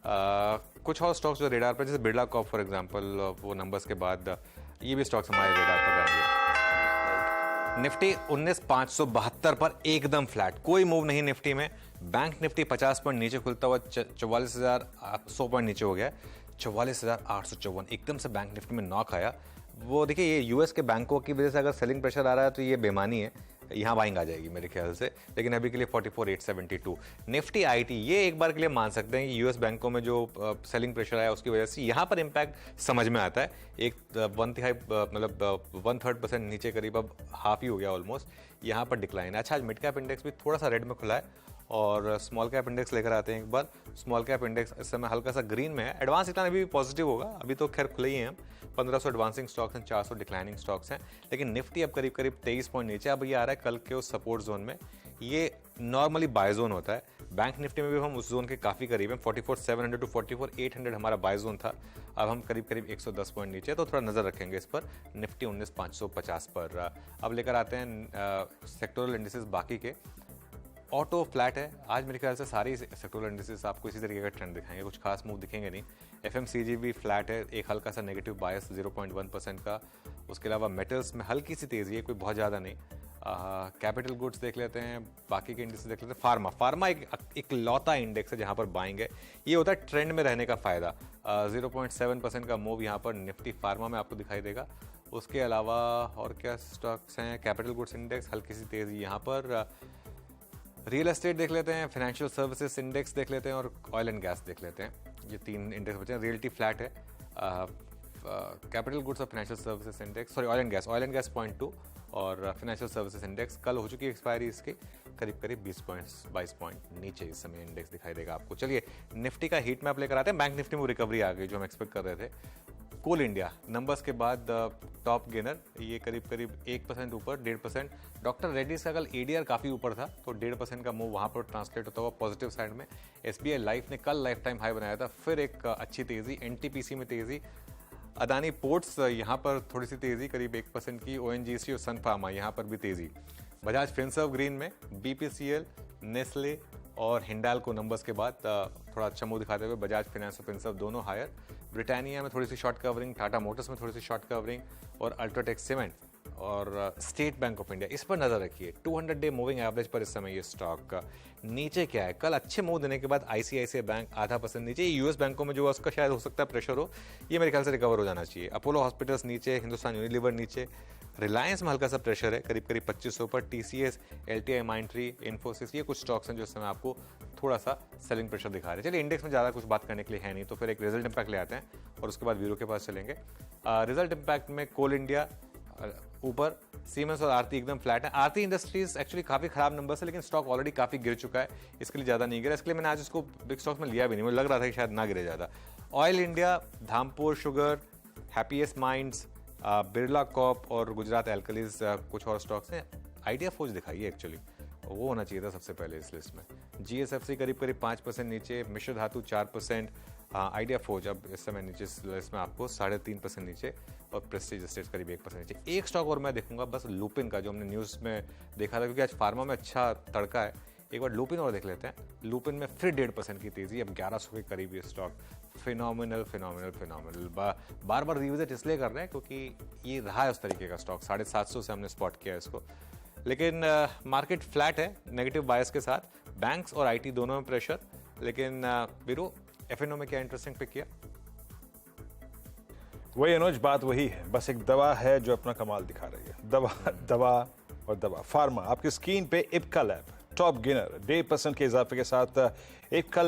कुछ और स्टॉक्स जो रेडार पर, जैसे बिरला कॉर्प फॉर एग्जांपल, वो नंबर्स के बाद ये भी स्टॉक्स हमारे रेडार पर रहेंगे। निफ्टी 19,572 पर एकदम फ्लैट, कोई मूव नहीं निफ्टी में। बैंक निफ्टी 50 पॉइंट नीचे खुलता हुआ 44,100 पॉइंट नीचे हो गया, 44,854। एकदम से बैंक निफ्टी में नॉक आया। वो देखिए, ये यूएस के बैंकों की वजह से अगर सेलिंग प्रेशर आ रहा है तो ये बेमानी है, यहाँ बाइंग आ जाएगी मेरे ख्याल से। लेकिन अभी के लिए 44,872। निफ्टी आईटी ये एक बार के लिए मान सकते हैं कि यूएस बैंकों में जो सेलिंग प्रेशर आया उसकी वजह से यहाँ पर इंपैक्ट समझ में आता है। एक 1/3% नीचे, करीब अब हाफ ही हो गया ऑलमोस्ट, यहाँ पर डिक्लाइन है। अच्छा, आज मिड कैप इंडेक्स भी थोड़ा सा रेड में खुला है और स्मॉल कैप इंडेक्स लेकर आते हैं एक बार। स्मॉल कैप इंडेक्स इस समय हल्का सा ग्रीन में है। एडवांस इतना अभी भी पॉजिटिव होगा, अभी तो खैर खुले ही हैं हम। 1500 एडवांसिंग स्टॉक्स हैं, 400 डिक्लाइनिंग स्टॉक्स हैं। लेकिन निफ्टी अब करीब 23 पॉइंट नीचे। अब ये आ रहा है कल के उस सपोर्ट जोन में। ये नॉर्मली बाय जोन होता है। बैंक निफ्टी में भी हम उस जोन के काफ़ी करीब हैं। 44,700 टू 44,800 हमारा बाय जोन था। अब हम करीब 110 पॉइंट नीचे, तो थोड़ा नज़र रखेंगे इस पर। निफ्टी 19,550 पर। अब लेकर आते हैं सेक्टोरल इंडिसेस बाकी के। ऑटो फ्लैट है आज, मेरे ख्याल से सारी सेक्टोरल इंडिसेस आपको इसी तरीके का ट्रेंड दिखाएंगे, कुछ खास मूव दिखेंगे नहीं। एफएमसीजी भी फ्लैट है, एक हल्का सा नेगेटिव बायस 0.1% का। उसके अलावा मेटल्स में हल्की सी तेज़ी है, कोई बहुत ज़्यादा नहीं। कैपिटल गुड्स देख लेते हैं, बाकी के इंडेक्स देख लेते हैं। फार्मा एक लौता इंडेक्स है जहाँ पर बाइंग है। ये होता है ट्रेंड में रहने का फ़ायदा। 0.7% का मूव यहाँ पर निफ्टी फार्मा में आपको दिखाई देगा। उसके अलावा और क्या स्टॉक्स हैं? कैपिटल गुड्स इंडेक्स हल्की सी तेज़ी यहाँ पर। रियल एस्टेट देख लेते हैं, फाइनेंशियल सर्विसेज इंडेक्स देख लेते हैं और ऑयल एंड गैस देख लेते हैं। ये 3 इंडेक्स बचे हैं। रियल्टी फ्लैट है। कैपिटल गुड्स और financial services index, sorry oil and gas 0.2 और फाइनेंशियल सर्विसेज इंडेक्स कल हो चुकी है एक्सपायरी इसकी, करीब 22 पॉइंट नीचे इस समय इंडेक्स दिखाई देगा आपको। चलिए निफ्टी का हीट मैप लेकर आते हैं। बैंक निफ्टी में रिकवरी आ गई जो हम एक्सपेक्ट कर रहे थे। कोल इंडिया नंबर्स के बाद टॉप गेनर, ये करीब 1% ऊपर, 1.5%। डॉक्टर रेड्डीज का कल एडीआर काफ़ी ऊपर था, तो 1.5% का मूव वहाँ पर ट्रांसलेट होता हुआ पॉजिटिव साइड में। एसबीआई लाइफ ने कल लाइफ टाइम हाई बनाया था, फिर एक अच्छी तेज़ी। एनटीपीसी में तेज़ी। अदानी पोर्ट्स यहाँ पर थोड़ी सी तेज़ी, करीब 1% की। ओएनजीसी और सन फार्मा यहाँ पर भी तेज़ी। बजाज फिनसर्व ग्रीन में, बीपीसीएल, नेस्ले और हिंडाल्को नंबर्स के बाद थोड़ा अच्छा मूव दिखाते हुए बजाज फाइनेंस और फिनसर्व दोनों हायर। ब्रिटानिया में थोड़ी सी शॉर्ट कवरिंग, टाटा मोटर्स में थोड़ी सी शॉर्ट कवरिंग और अल्ट्राटेक सीमेंट और स्टेट बैंक ऑफ इंडिया, इस पर नजर रखिए। 200 डे मूविंग एवरेज पर इस समय ये स्टॉक नीचे क्या है। कल अच्छे मूव देने के बाद आईसीआईसीआई बैंक 0.5% नीचे। यूएस बैंकों में जो उसका शायद हो सकता है प्रेशर हो, ये मेरे ख्याल से रिकवर हो जाना चाहिए। अपोलो हॉस्पिटल्स नीचे, हिंदुस्तान यूनिलीवर नीचे। रिलायंस में हल्का सा प्रेशर है, करीब 2500 पर। टीसीएस, एलटीआई माइंट्री, इन्फोसिस, ये कुछ स्टॉक्स हैं जो इस समय आपको थोड़ा सा सेलिंग प्रेशर दिखा रहे हैं। चलिए इंडेक्स में ज़्यादा कुछ बात करने के लिए है नहीं, तो फिर एक रिजल्ट इंपैक्ट ले आते हैं और उसके बाद वीरो के पास चलेंगे। रिजल्ट इंपैक्ट में कोल इंडिया ऊपर, सीमेंस और आरती एकदम फ्लैट है। आरती इंडस्ट्रीज एक्चुअली काफ़ी खराब नंबर्स है, लेकिन स्टॉक ऑलरेडी काफ़ी गिर चुका है, इसके लिए ज़्यादा नहीं गिरा। इसके लिए मैंने आज इसको बिग स्टॉक्स में लिया भी नहीं, मुझे लग रहा था कि शायद ना गिरे ज़्यादा। Oil India, Dhampur sugar, happiest minds, Birla Corp और गुजरात एल्कलीज कुछ और स्टॉक्स हैं। आइडिया फौज दिखाई है एक्चुअली, वो होना चाहिए था सबसे पहले इस लिस्ट में। जीएसएफसी करीब 5% नीचे, मिश्र धातु 4%, आइडिया फौज अब इस समय नीचे इस लिस्ट में आपको 3.5% नीचे और प्रेस्टीज एस्टेट्स करीब 1% नीचे। एक स्टॉक और मैं देखूंगा बस, लुपिन का, जो हमने न्यूज़ में देखा था, क्योंकि आज फार्मा में अच्छा तड़का है। एक बार लुपिन और देख लेते हैं। लुपिन में फिर 1.5% की तेज़ी, अब 1100 के करीब ये स्टॉक। फिनोमिनल। बार बार रिविजिट इसलिए कर रहे हैं क्योंकि ये रहा है उस तरीके का स्टॉक। 750 से हमने स्पॉट किया इसको, लेकिन मार्केट फ्लैट है नेगेटिव बायस के साथ। बैंक्स और आईटी दोनों में प्रेशर, लेकिन बीरो एफएनओ में क्या इंटरेस्टिंग पिक किया? वही अनुज, बात वही है, बस एक दवा है जो अपना कमाल दिखा रही है। दवा और दवा। फार्मा आपकी स्क्रीन पे इप्का लैब टॉप गेनर, 1.5% के इजाफे के साथ इप्का